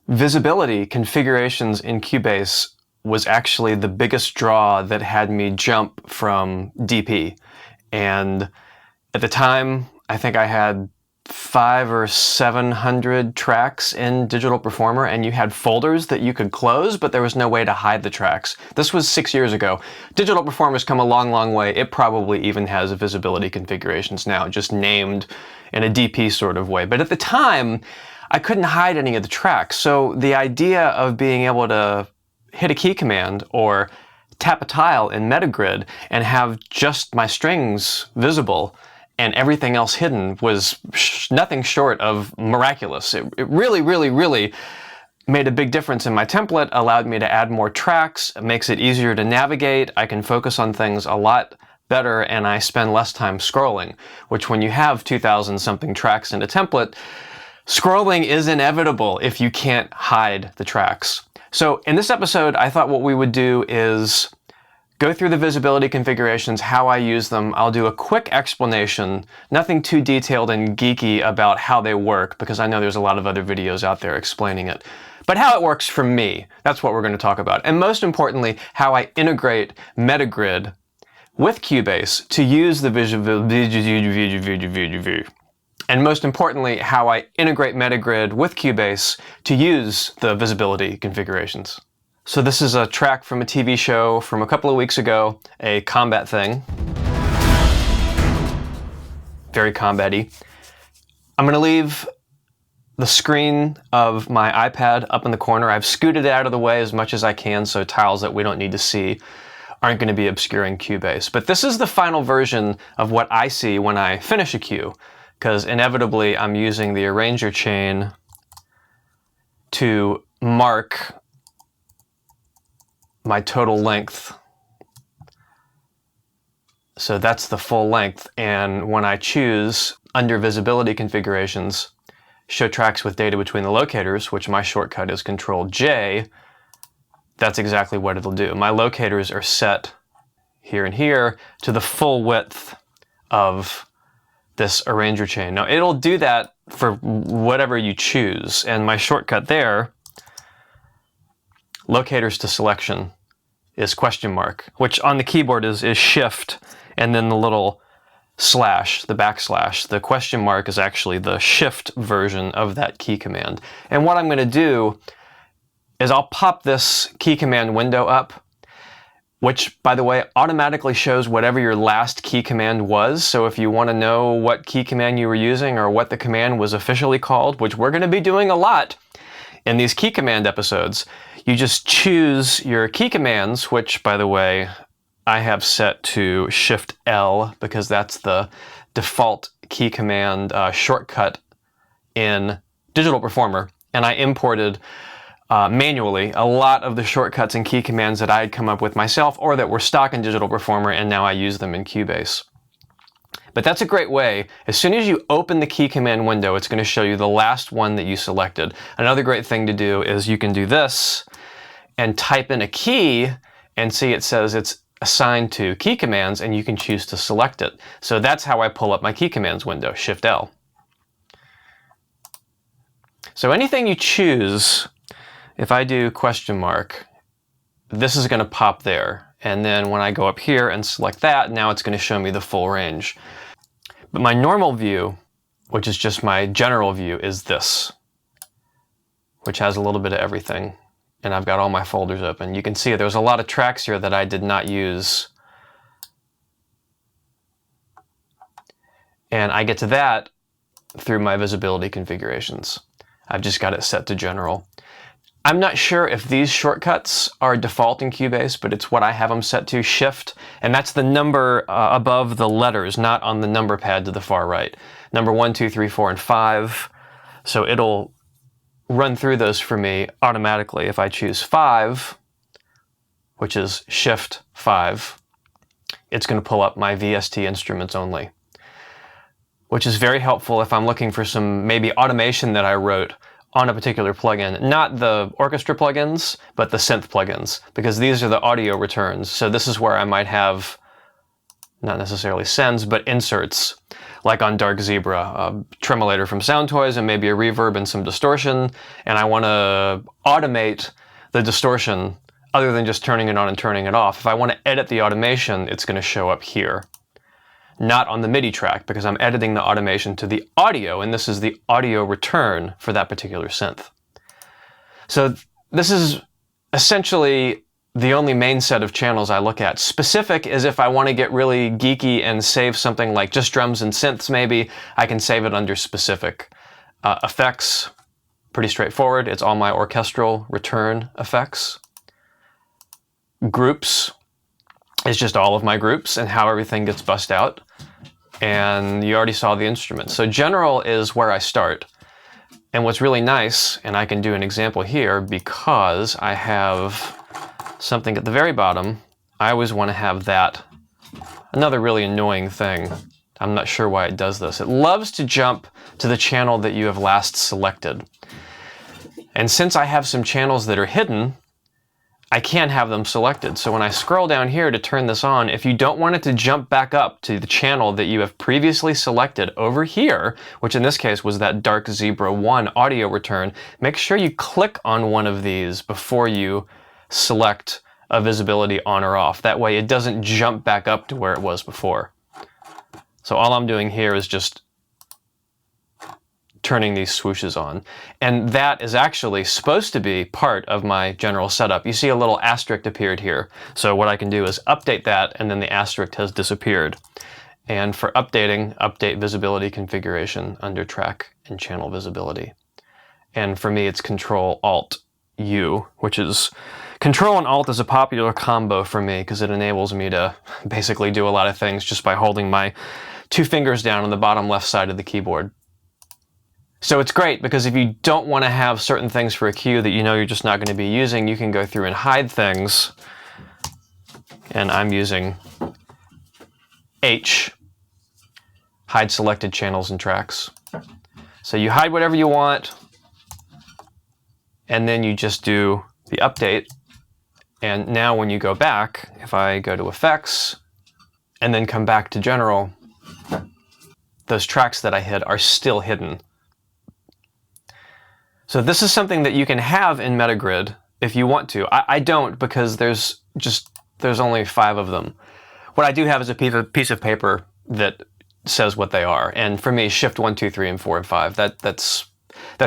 Visibility configurations in Cubase was actually the biggest draw that had me jump from DP. And at the time, I think I had 500 or 700 tracks in Digital Performer, and you had folders that you could close, but there was no way to hide the tracks. This was 6 years ago. Digital Performer's come a long, long way. It probably even has visibility configurations now, just named in a DP sort of way. But at the time, I couldn't hide any of the tracks. So the idea of being able to hit a key command or tap a tile in Metagrid and have just my strings visible and everything else hidden was nothing short of miraculous. It really, really, really made a big difference in my template, allowed me to add more tracks, it makes it easier to navigate, I can focus on things a lot better, and I spend less time scrolling, which when you have 2,000 something tracks in a template, scrolling is inevitable if you can't hide the tracks. So in this episode, I thought what we would do is go through the visibility configurations, how I use them. I'll do a quick explanation, nothing too detailed and geeky about how they work, because I know there's a lot of other videos out there explaining it. But how it works for me, that's what we're going to talk about. And most importantly, how I integrate Metagrid with Cubase to use the and most importantly, how I integrate Metagrid with Cubase to use the visibility configurations. So this is a track from a TV show from a couple of weeks ago, a combat thing. Very combat-y. I'm going to leave the screen of my iPad up in the corner. I've scooted it out of the way as much as I can so tiles that we don't need to see aren't going to be obscuring Cubase. But this is the final version of what I see when I finish a cue, because inevitably I'm using the arranger chain to mark my total length. So that's the full length, and when I choose under visibility configurations, show tracks with data between the locators, which my shortcut is Control-J, that's exactly what it'll do. My locators are set here and here to the full width of this arranger chain. Now it'll do that for whatever you choose, and my shortcut there, locators to selection, is question mark, which on the keyboard is shift and then the little slash, the backslash. The question mark is actually the shift version of that key command. And what I'm going to do is I'll pop this key command window up, which, by the way, automatically shows whatever your last key command was. So if you want to know what key command you were using or what the command was officially called, which we're going to be doing a lot in these key command episodes, you just choose your key commands, which, by the way, I have set to Shift-L because that's the default key command shortcut in Digital Performer. And I imported manually a lot of the shortcuts and key commands that I had come up with myself or that were stock in Digital Performer, and now I use them in Cubase. But that's a great way. As soon as you open the key command window, it's going to show you the last one that you selected. Another great thing to do is you can do this and type in a key and see it says it's assigned to key commands, and you can choose to select it. So that's how I pull up my key commands window, Shift-L. So anything you choose, if I do question mark, this is going to pop there. And then when I go up here and select that, now it's going to show me the full range. But my normal view, which is just my general view, is this, which has a little bit of everything. And I've got all my folders open. You can see there's a lot of tracks here that I did not use. And I get to that through my visibility configurations. I've just got it set to general. I'm not sure if these shortcuts are default in Cubase, but it's what I have them set to, Shift, and that's the number above the letters, not on the number pad to the far right. Number 1, 2, 3, 4, and 5. So it'll run through those for me automatically. If I choose 5, which is Shift 5, it's going to pull up my VST instruments only, which is very helpful if I'm looking for some maybe automation that I wrote on a particular plugin, not the orchestra plugins, but the synth plugins, because these are the audio returns. So this is where I might have, not necessarily sends, but inserts, like on Dark Zebra, a tremolator from Sound Toys and maybe a reverb and some distortion, and I want to automate the distortion other than just turning it on and turning it off. If I want to edit the automation, it's going to show up here, not on the MIDI track, because I'm editing the automation to the audio, and this is the audio return for that particular synth. So this is essentially the only main set of channels I look at. Specific is if I want to get really geeky and save something like just drums and synths maybe, I can save it under specific. Effects, pretty straightforward. It's all my orchestral return effects. Groups is just all of my groups and how everything gets bussed out. And you already saw the instruments. So general is where I start. And what's really nice, and I can do an example here because I have something at the very bottom, I always want to have that. Another really annoying thing. I'm not sure why it does this. It loves to jump to the channel that you have last selected. And since I have some channels that are hidden, I can't have them selected. So when I scroll down here to turn this on, if you don't want it to jump back up to the channel that you have previously selected over here, which in this case was that Dark Zebra 1 audio return, make sure you click on one of these before you select a visibility on or off. That way it doesn't jump back up to where it was before. So all I'm doing here is just turning these swooshes on. And that is actually supposed to be part of my general setup. You see a little asterisk appeared here. So what I can do is update that, and then the asterisk has disappeared. And for updating, update visibility configuration under track and channel visibility. And for me, it's Control-Alt-U, which is Control and Alt is a popular combo for me because it enables me to basically do a lot of things just by holding my two fingers down on the bottom left side of the keyboard. So it's great because if you don't want to have certain things for a cue that you know you're just not going to be using, you can go through and hide things. And I'm using H, hide selected channels and tracks. So you hide whatever you want, and then you just do the update. And now when you go back, if I go to Effects, and then come back to General, those tracks that I hid are still hidden. So this is something that you can have in Metagrid if you want to. I don't, because there's only 5 of them. What I do have is a piece of paper that says what they are. And for me, Shift 1, 2, 3, and 4, and 5, that's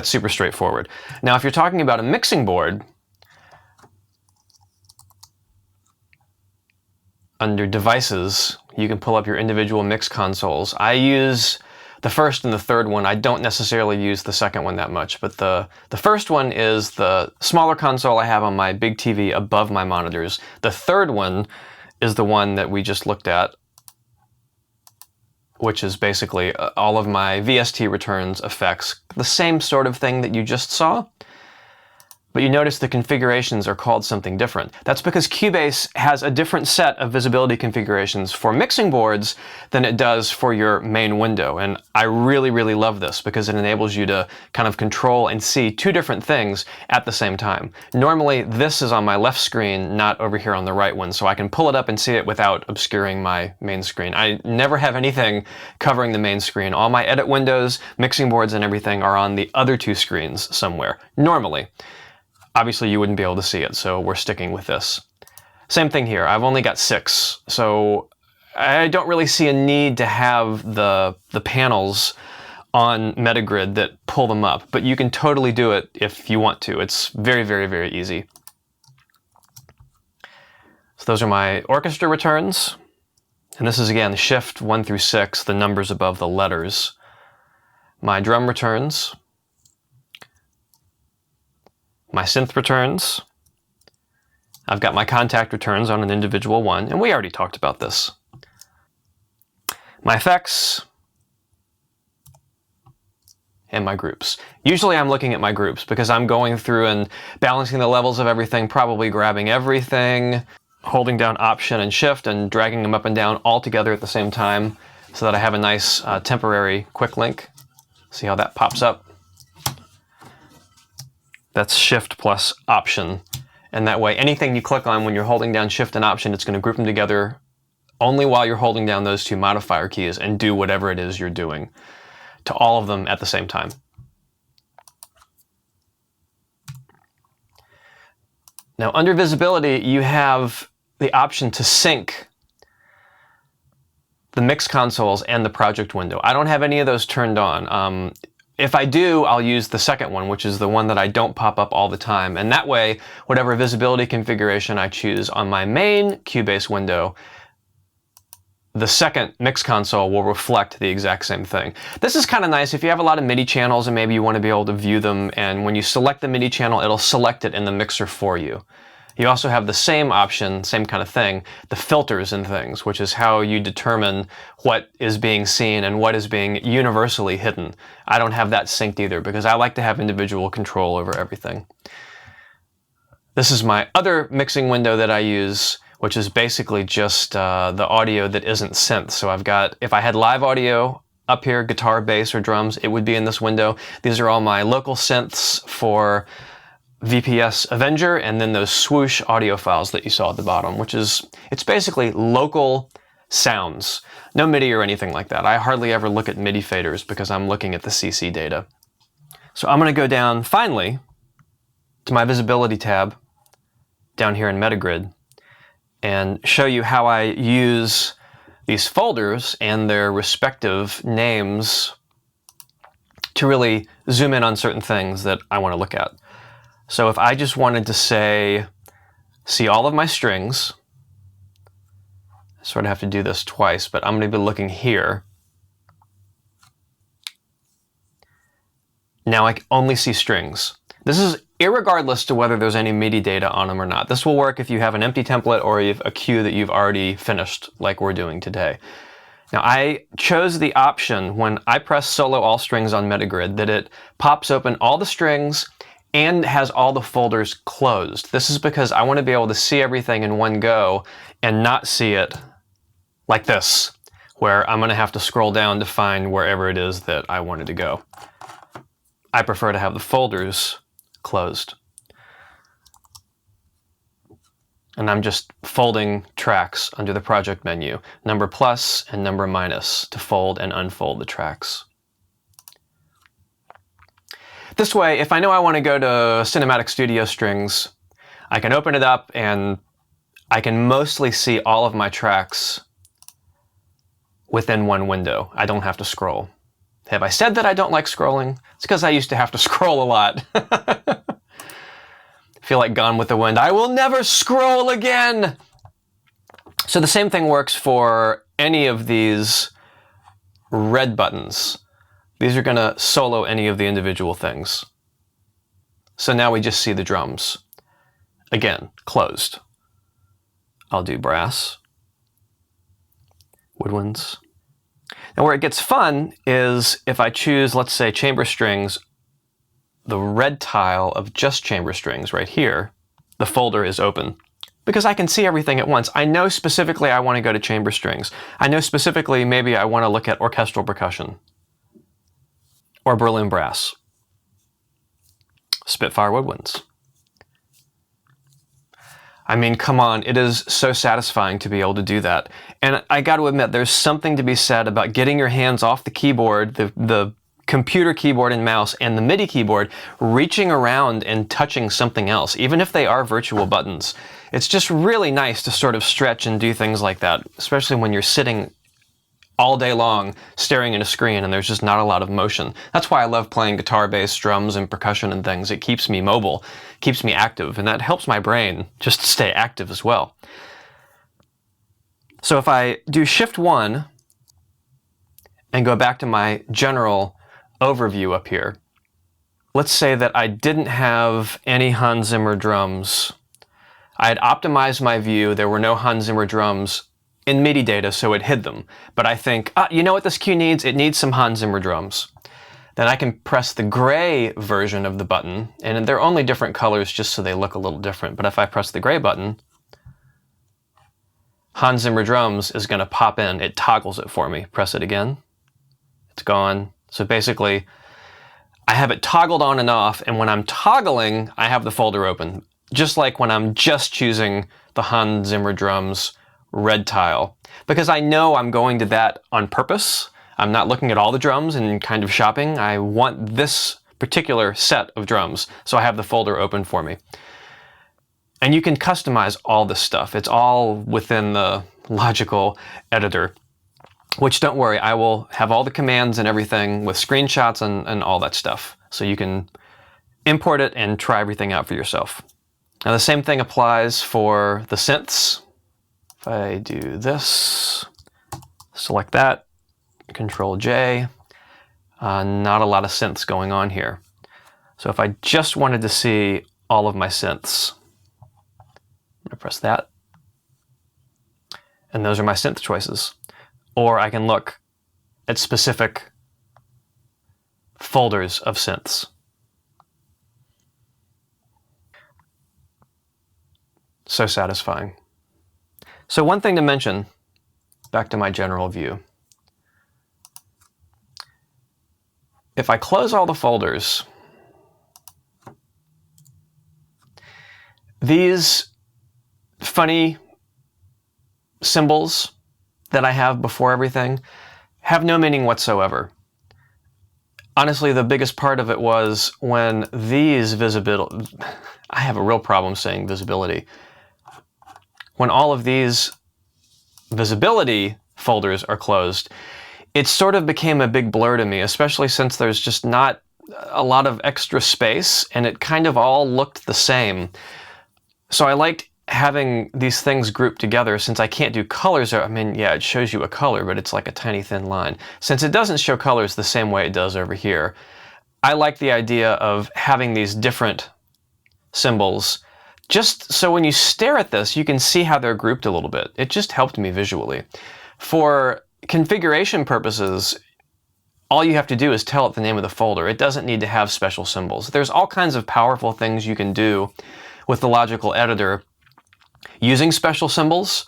super straightforward. Now, if you're talking about a mixing board, under Devices, you can pull up your individual mix consoles. I use the first and the third one. I don't necessarily use the second one that much, but the first one is the smaller console I have on my big TV above my monitors. The third one is the one that we just looked at, which is basically all of my VST returns, effects, the same sort of thing that you just saw. But you notice the configurations are called something different. That's because Cubase has a different set of visibility configurations for mixing boards than it does for your main window. And I really, really love this because it enables you to kind of control and see 2 different things at the same time. Normally, this is on my left screen, not over here on the right one, so I can pull it up and see it without obscuring my main screen. I never have anything covering the main screen. All my edit windows, mixing boards, and everything are on the other 2 screens somewhere, normally. Obviously, you wouldn't be able to see it, so we're sticking with this. Same thing here. I've only got 6, so I don't really see a need to have the panels on Metagrid that pull them up, but you can totally do it if you want to. It's very, very, very easy. So those are my orchestra returns, and this is, again, Shift 1 through 6, the numbers above the letters. My drum returns, my synth returns, I've got my contact returns on an individual one, and we already talked about this. My effects, and my groups. Usually I'm looking at my groups because I'm going through and balancing the levels of everything, probably grabbing everything, holding down Option and Shift and dragging them up and down all together at the same time so that I have a nice temporary quick link. See how that pops up? That's Shift plus Option. And that way, anything you click on when you're holding down Shift and Option, it's going to group them together only while you're holding down those two modifier keys, and do whatever it is you're doing to all of them at the same time. Now, under Visibility, you have the option to sync the mix consoles and the project window. I don't have any of those turned on. If I do, I'll use the second one, which is the one that I don't pop up all the time. And that way, whatever visibility configuration I choose on my main Cubase window, the second mix console will reflect the exact same thing. This is kind of nice if you have a lot of MIDI channels and maybe you want to be able to view them, and when you select the MIDI channel, it'll select it in the mixer for you. You also have the same option, same kind of thing, the filters and things, which is how you determine what is being seen and what is being universally hidden. I don't have that synced either because I like to have individual control over everything. This is my other mixing window that I use, which is basically just the audio that isn't synth. So I've got, if I had live audio up here, guitar, bass, or drums, it would be in this window. These are all my local synths for VPS Avenger, and then those swoosh audio files that you saw at the bottom, which is, it's basically local sounds. No MIDI or anything like that. I hardly ever look at MIDI faders because I'm looking at the CC data. So I'm going to go down, finally, to my Visibility tab down here in Metagrid and show you how I use these folders and their respective names to really zoom in on certain things that I want to look at. So if I just wanted to say, see all of my strings, I sort of have to do this twice, but I'm going to be looking here. Now I only see strings. This is irregardless to whether there's any MIDI data on them or not. This will work if you have an empty template or you have a cue that you've already finished, like we're doing today. Now I chose the option when I press solo all strings on Metagrid that it pops open all the strings and has all the folders closed. This is because I want to be able to see everything in one go and not see it like this, where I'm going to have to scroll down to find wherever it is that I wanted to go. I prefer to have the folders closed. And I'm just folding tracks under the project menu, number plus and number minus, to fold and unfold the tracks. This way, if I know I want to go to Cinematic Studio strings, I can open it up and I can mostly see all of my tracks within one window. I don't have to scroll. Have I said that I don't like scrolling? It's because I used to have to scroll a lot. I feel like Gone with the Wind. I will never scroll again! So the same thing works for any of these red buttons. These are going to solo any of the individual things. So now we just see the drums. Again, closed. I'll do brass, woodwinds. Now where it gets fun is if I choose, let's say, chamber strings, the red tile of just chamber strings right here, the folder is open. Because I can see everything at once. I know specifically I want to go to chamber strings. I know specifically maybe I want to look at orchestral percussion. Or Berlin brass, Spitfire woodwinds. I mean, come on, it is so satisfying to be able to do that. And I got to admit, there's something to be said about getting your hands off the keyboard, the computer keyboard and mouse, and the MIDI keyboard, reaching around and touching something else, even if they are virtual buttons. It's just really nice to sort of stretch and do things like that, especially when you're sitting all day long staring at a screen and there's just not a lot of motion. That's why I love playing guitar, bass, drums, and percussion and things. It keeps me mobile, keeps me active, and that helps my brain just stay active as well. So if I do Shift-1 and go back to my general overview up here, let's say that I didn't have any Hans Zimmer drums. I had optimized my view, there were no Hans Zimmer drums in MIDI data, so it hid them. But I think, you know what this cue needs? It needs some Hans Zimmer drums. Then I can press the gray version of the button, and they're only different colors just so they look a little different. But if I press the gray button, Hans Zimmer drums is going to pop in. It toggles it for me. Press it again. It's gone. So basically, I have it toggled on and off, and when I'm toggling, I have the folder open. Just like when I'm just choosing the Hans Zimmer drums red tile, because I know I'm going to that on purpose. I'm not looking at all the drums and kind of shopping. I want this particular set of drums, so I have the folder open for me. And you can customize all this stuff. It's all within the logical editor, which, don't worry, I will have all the commands and everything with screenshots and all that stuff. So you can import it and try everything out for yourself. Now the same thing applies for the synths. If I do this, select that, Control J, not a lot of synths going on here. So if I just wanted to see all of my synths, I'm going to press that, and those are my synth choices. Or I can look at specific folders of synths. So satisfying. So one thing to mention, back to my general view. If I close all the folders, these funny symbols that I have before everything have no meaning whatsoever. Honestly, the biggest part of it was when these visibility, I have a real problem saying visibility. When all of these visibility folders are closed, it sort of became a big blur to me, especially since there's just not a lot of extra space and it kind of all looked the same. So I liked having these things grouped together. Since I can't do colors, I mean, yeah, it shows you a color, but it's like a tiny thin line. Since it doesn't show colors the same way it does over here, I like the idea of having these different symbols, just so when you stare at this, you can see how they're grouped a little bit. It just helped me visually. For configuration purposes, all you have to do is tell it the name of the folder. It doesn't need to have special symbols. There's all kinds of powerful things you can do with the logical editor using special symbols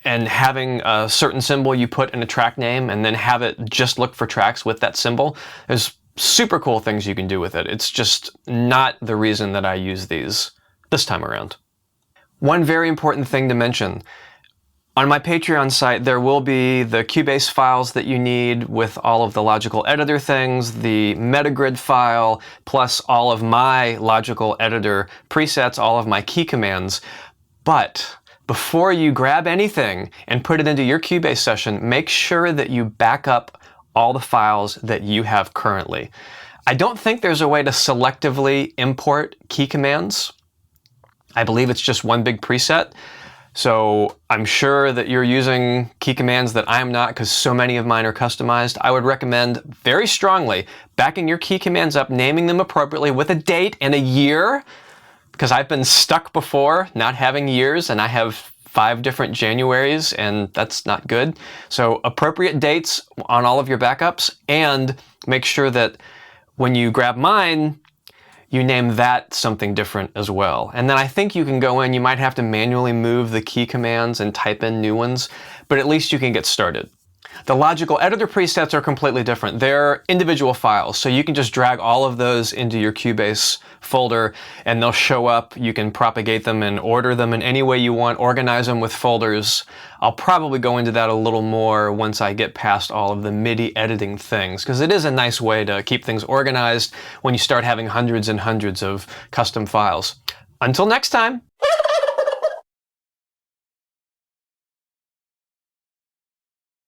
and having a certain symbol you put in a track name and then have it just look for tracks with that symbol. There's super cool things you can do with it. It's just not the reason that I use these this time around. One very important thing to mention. On my Patreon site, there will be the Cubase files that you need with all of the logical editor things, the Metagrid file, plus all of my logical editor presets, all of my key commands. But before you grab anything and put it into your Cubase session, make sure that you back up all the files that you have currently. I don't think there's a way to selectively import key commands. I believe it's just one big preset. So I'm sure that you're using key commands that I'm not, because so many of mine are customized. I would recommend very strongly backing your key commands up, naming them appropriately with a date and a year, because I've been stuck before not having years, and I have 5 different Januaries, and that's not good. So appropriate dates on all of your backups, and make sure that when you grab mine, you name that something different as well. And then I think you can go in, you might have to manually move the key commands and type in new ones, but at least you can get started. The logical editor presets are completely different. They're individual files, so you can just drag all of those into your Cubase folder and they'll show up. You can propagate them and order them in any way you want, organize them with folders. I'll probably go into that a little more once I get past all of the MIDI editing things, because it is a nice way to keep things organized when you start having hundreds and hundreds of custom files. Until next time.